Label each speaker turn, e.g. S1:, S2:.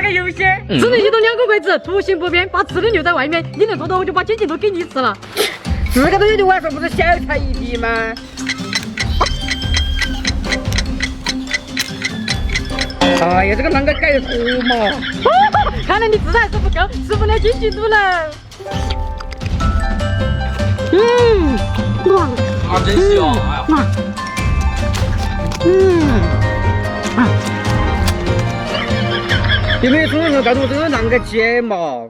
S1: 个游戏？
S2: 只能移动2个柜子，图形不变，把吃的留在外面。你能做到，我就把金钱都给你吃了。
S1: 这个东西对我来说不是小菜一碟吗？哎呀，这个啷个改得脱嘛？
S2: 看来你自还是不够，吃不了金鸡肚了。哇，
S3: 啊，真香！哎呀，
S1: 有没有从人告诉我这个啷个解嘛？